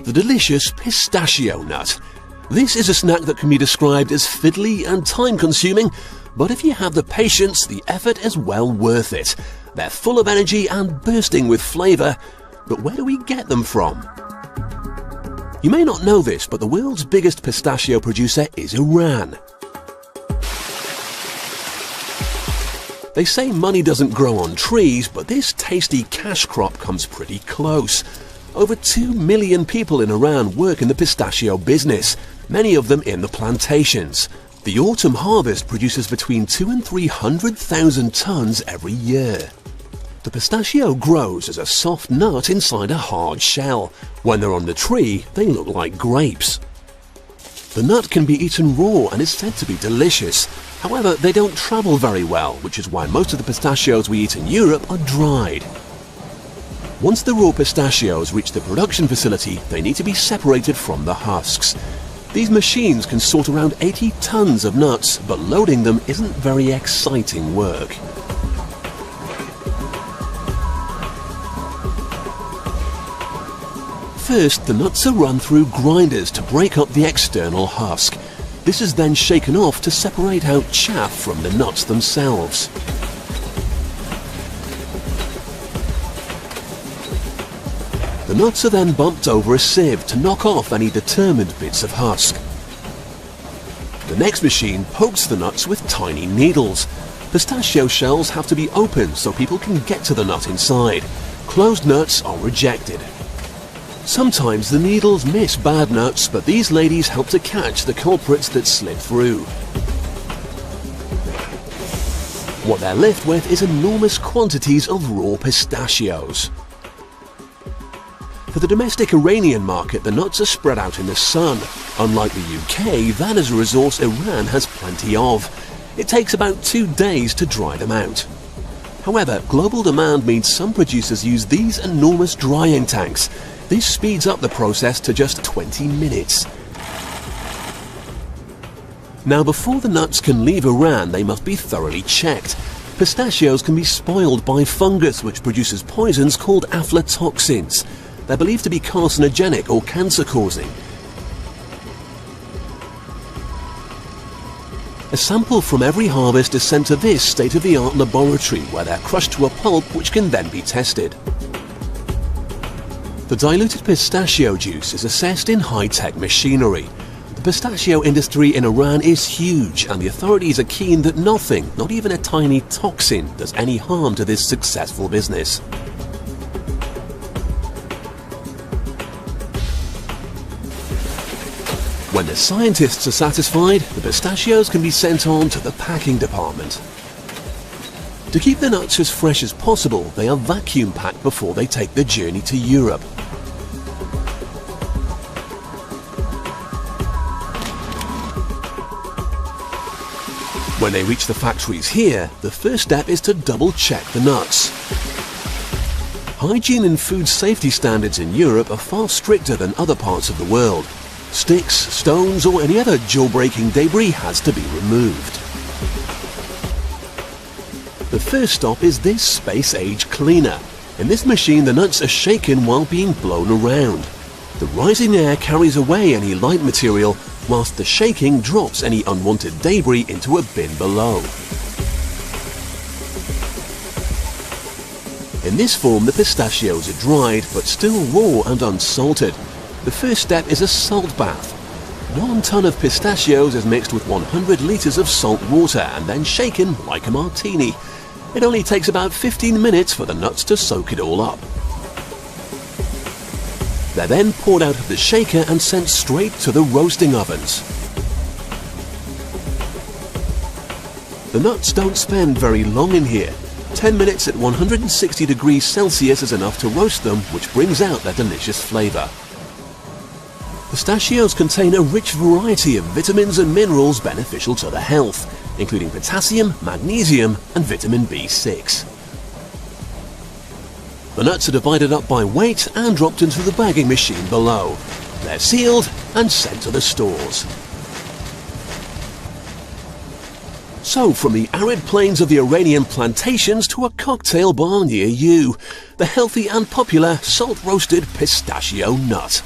The delicious pistachio nut. This is a snack that can be described as fiddly and time-consuming, but if you have the patience, the effort is well worth it. They're full of energy and bursting with flavour, but where do we get them from? You may not know this, but the world's biggest pistachio producer is Iran. They say money doesn't grow on trees, but this tasty cash crop comes pretty close. Over 2 million people in Iran work in the pistachio business, many of them in the plantations. The autumn harvest produces between 200,000 and 300,000 tons every year. The pistachio grows as a soft nut inside a hard shell. When they're on the tree, they look like grapes. The nut can be eaten raw and is said to be delicious. However, they don't travel very well, which is why most of the pistachios we eat in Europe are dried. Once the raw pistachios reach the production facility, they need to be separated from the husks. These machines can sort around 80 tons of nuts, but loading them isn't very exciting work. First, the nuts are run through grinders to break up the external husk. This is then shaken off to separate out chaff from the nuts themselves. The nuts are then bumped over a sieve to knock off any determined bits of husk. The next machine pokes the nuts with tiny needles. Pistachio shells have to be opened so people can get to the nut inside. Closed nuts are rejected. Sometimes the needles miss bad nuts, but these ladies help to catch the culprits that slid through. What they're left with is enormous quantities of raw pistachios. For the domestic Iranian market, the nuts are spread out in the sun. Unlike the UK, that is a resource Iran has plenty of. It takes about 2 days to dry them out. However, global demand means some producers use these enormous drying tanks. This speeds up the process to just 20 minutes. Now, before the nuts can leave Iran, they must be thoroughly checked. Pistachios can be spoiled by fungus, which produces poisons called aflatoxins. They're believed to be carcinogenic or cancer-causing. A sample from every harvest is sent to this state-of-the-art laboratory, where they're crushed to a pulp which can then be tested. The diluted pistachio juice is assessed in high-tech machinery. The pistachio industry in Iran is huge, and the authorities are keen that nothing, not even a tiny toxin, does any harm to this successful business. When the scientists are satisfied, the pistachios can be sent on to the packing department. To keep the nuts as fresh as possible, they are vacuum packed before they take the journey to Europe. When they reach the factories here, the first step is to double-check the nuts. Hygiene and food safety standards in Europe are far stricter than other parts of the world. Sticks, stones, or any other jaw-breaking debris has to be removed. The first stop is this space-age cleaner. In this machine, the nuts are shaken while being blown around. The rising air carries away any light material, whilst the shaking drops any unwanted debris into a bin below. In this form, the pistachios are dried, but still raw and unsalted. The first step is a salt bath. 1 ton of pistachios is mixed with 100 litres of salt water and then shaken like a martini. It only takes about 15 minutes for the nuts to soak it all up. They're then poured out of the shaker and sent straight to the roasting ovens. The nuts don't spend very long in here. 10 minutes at 160 degrees Celsius is enough to roast them, which brings out their delicious flavour. Pistachios contain a rich variety of vitamins and minerals beneficial to the health, including potassium, magnesium and vitamin B6. The nuts are divided up by weight and dropped into the bagging machine below. They're sealed and sent to the stores. So, from the arid plains of the Iranian plantations to a cocktail bar near you, the healthy and popular salt-roasted pistachio nut.